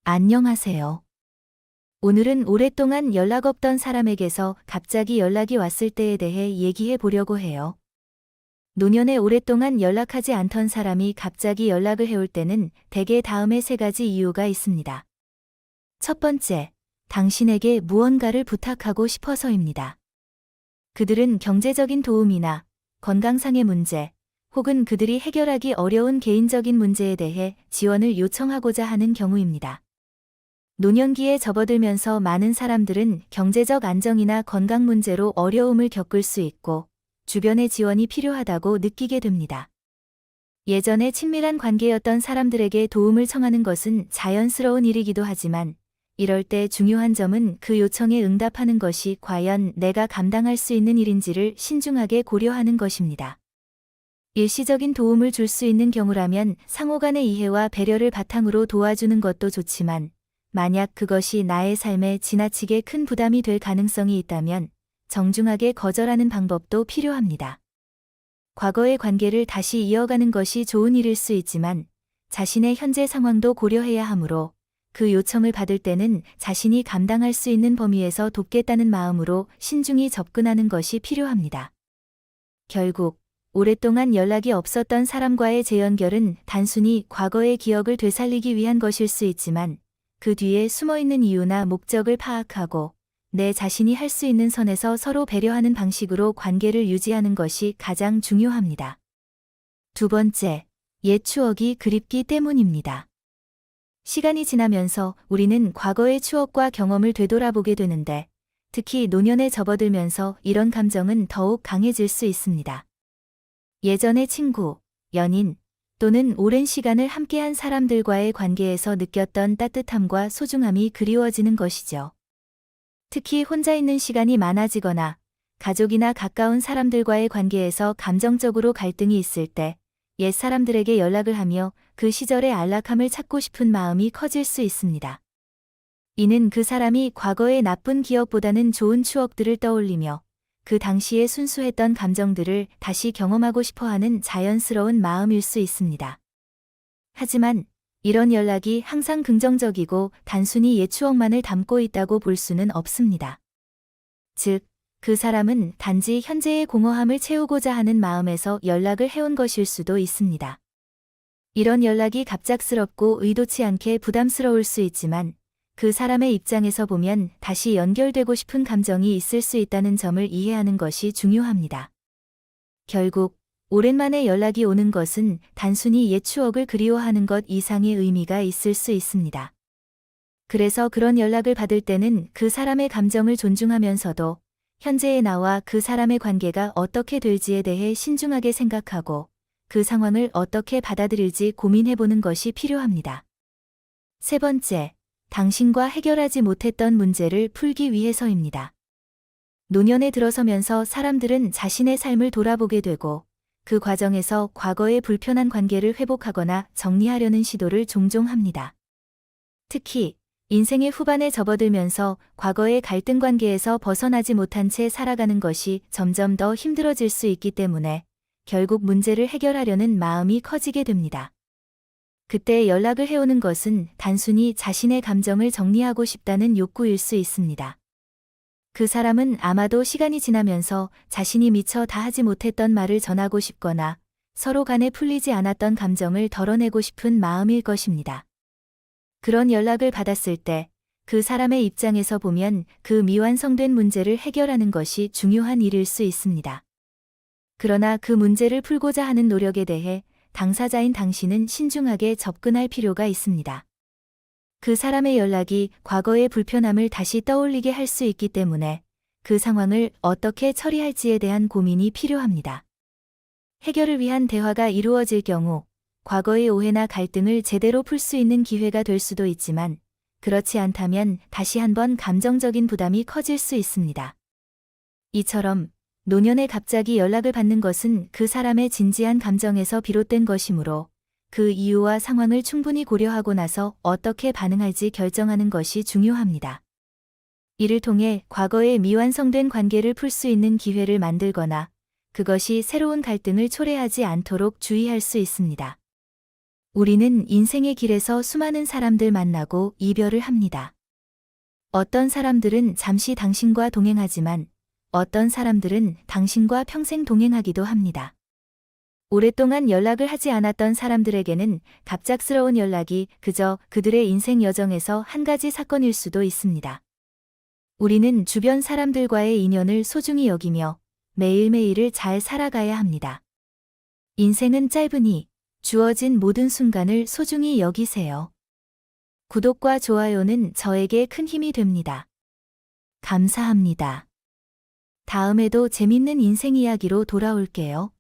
안녕하세요. 오늘은 오랫동안 연락 없던 사람에게서 갑자기 연락이 왔을 때에 대해 얘기해 보려고 해요. 노년에 오랫동안 연락하지 않던 사람이 갑자기 연락을 해올 때는 대개 다음에 세 가지 이유가 있습니다. 첫 번째, 당신에게 무언가를 부탁하고 싶어서입니다. 그들은 경제적인 도움이나 건강상의 문제, 혹은 그들이 해결하기 어려운 개인적인 문제에 대해 지원을 요청하고자 하는 경우입니다. 노년기에 접어들면서 많은 사람들은 경제적 안정이나 건강 문제로 어려움을 겪을 수 있고 주변의 지원이 필요하다고 느끼게 됩니다. 예전에 친밀한 관계였던 사람들에게 도움을 청하는 것은 자연스러운 일이기도 하지만 이럴 때 중요한 점은 그 요청에 응답하는 것이 과연 내가 감당할 수 있는 일인지를 신중하게 고려하는 것입니다. 일시적인 도움을 줄 수 있는 경우라면 상호 간의 이해와 배려를 바탕으로 도와주는 것도 좋지만 만약 그것이 나의 삶에 지나치게 큰 부담이 될 가능성이 있다면 정중하게 거절하는 방법도 필요합니다. 과거의 관계를 다시 이어가는 것이 좋은 일일 수 있지만 자신의 현재 상황도 고려해야 하므로 그 요청을 받을 때는 자신이 감당할 수 있는 범위에서 돕겠다는 마음으로 신중히 접근하는 것이 필요합니다. 결국 오랫동안 연락이 없었던 사람과의 재연결은 단순히 과거의 기억을 되살리기 위한 것일 수 있지만 그 뒤에 숨어있는 이유나 목적을 파악하고 내 자신이 할 수 있는 선에서 서로 배려하는 방식으로 관계를 유지하는 것이 가장 중요합니다. 두 번째, 옛 추억이 그립기 때문입니다. 시간이 지나면서 우리는 과거의 추억과 경험을 되돌아보게 되는데 특히 노년에 접어들면서 이런 감정은 더욱 강해질 수 있습니다. 예전의 친구, 연인, 또는 오랜 시간을 함께한 사람들과의 관계에서 느꼈던 따뜻함과 소중함이 그리워지는 것이죠. 특히 혼자 있는 시간이 많아지거나 가족이나 가까운 사람들과의 관계에서 감정적으로 갈등이 있을 때 옛 사람들에게 연락을 하며 그 시절의 안락함을 찾고 싶은 마음이 커질 수 있습니다. 이는 그 사람이 과거의 나쁜 기억보다는 좋은 추억들을 떠올리며 그 당시에 순수했던 감정들을 다시 경험하고 싶어하는 자연스러운 마음일 수 있습니다. 하지만 이런 연락이 항상 긍정적이고 단순히 옛 추억만을 담고 있다고 볼 수는 없습니다. 즉, 그 사람은 단지 현재의 공허함을 채우고자 하는 마음에서 연락을 해온 것일 수도 있습니다. 이런 연락이 갑작스럽고 의도치 않게 부담스러울 수 있지만 그 사람의 입장에서 보면 다시 연결되고 싶은 감정이 있을 수 있다는 점을 이해하는 것이 중요합니다. 결국 오랜만에 연락이 오는 것은 단순히 옛 추억을 그리워하는 것 이상의 의미가 있을 수 있습니다. 그래서 그런 연락을 받을 때는 그 사람의 감정을 존중하면서도 현재의 나와 그 사람의 관계가 어떻게 될지에 대해 신중하게 생각하고 그 상황을 어떻게 받아들일지 고민해보는 것이 필요합니다. 세 번째, 당신과 해결하지 못했던 문제를 풀기 위해서입니다. 노년에 들어서면서 사람들은 자신의 삶을 돌아보게 되고 그 과정에서 과거의 불편한 관계를 회복하거나 정리하려는 시도를 종종 합니다. 특히 인생의 후반에 접어들면서 과거의 갈등 관계에서 벗어나지 못한 채 살아가는 것이 점점 더 힘들어질 수 있기 때문에 결국 문제를 해결하려는 마음이 커지게 됩니다. 그때 연락을 해오는 것은 단순히 자신의 감정을 정리하고 싶다는 욕구일 수 있습니다. 그 사람은 아마도 시간이 지나면서 자신이 미처 다 하지 못했던 말을 전하고 싶거나 서로 간에 풀리지 않았던 감정을 덜어내고 싶은 마음일 것입니다. 그런 연락을 받았을 때 그 사람의 입장에서 보면 그 미완성된 문제를 해결하는 것이 중요한 일일 수 있습니다. 그러나 그 문제를 풀고자 하는 노력에 대해 당사자인 당신은 신중하게 접근할 필요가 있습니다. 그 사람의 연락이 과거의 불편함을 다시 떠올리게 할 수 있기 때문에 그 상황을 어떻게 처리할지에 대한 고민이 필요합니다. 해결을 위한 대화가 이루어질 경우 과거의 오해나 갈등을 제대로 풀 수 있는 기회가 될 수도 있지만 그렇지 않다면 다시 한번 감정적인 부담이 커질 수 있습니다. 이처럼 노년에 갑자기 연락을 받는 것은 그 사람의 진지한 감정에서 비롯된 것이므로 그 이유와 상황을 충분히 고려하고 나서 어떻게 반응할지 결정하는 것이 중요합니다. 이를 통해 과거의 미완성된 관계를 풀 수 있는 기회를 만들거나 그것이 새로운 갈등을 초래하지 않도록 주의할 수 있습니다. 우리는 인생의 길에서 수많은 사람들 만나고 이별을 합니다. 어떤 사람들은 잠시 당신과 동행하지만 어떤 사람들은 당신과 평생 동행하기도 합니다. 오랫동안 연락을 하지 않았던 사람들에게는 갑작스러운 연락이 그저 그들의 인생 여정에서 한 가지 사건일 수도 있습니다. 우리는 주변 사람들과의 인연을 소중히 여기며 매일매일을 잘 살아가야 합니다. 인생은 짧으니 주어진 모든 순간을 소중히 여기세요. 구독과 좋아요는 저에게 큰 힘이 됩니다. 감사합니다. 다음에도 재밌는 인생 이야기로 돌아올게요.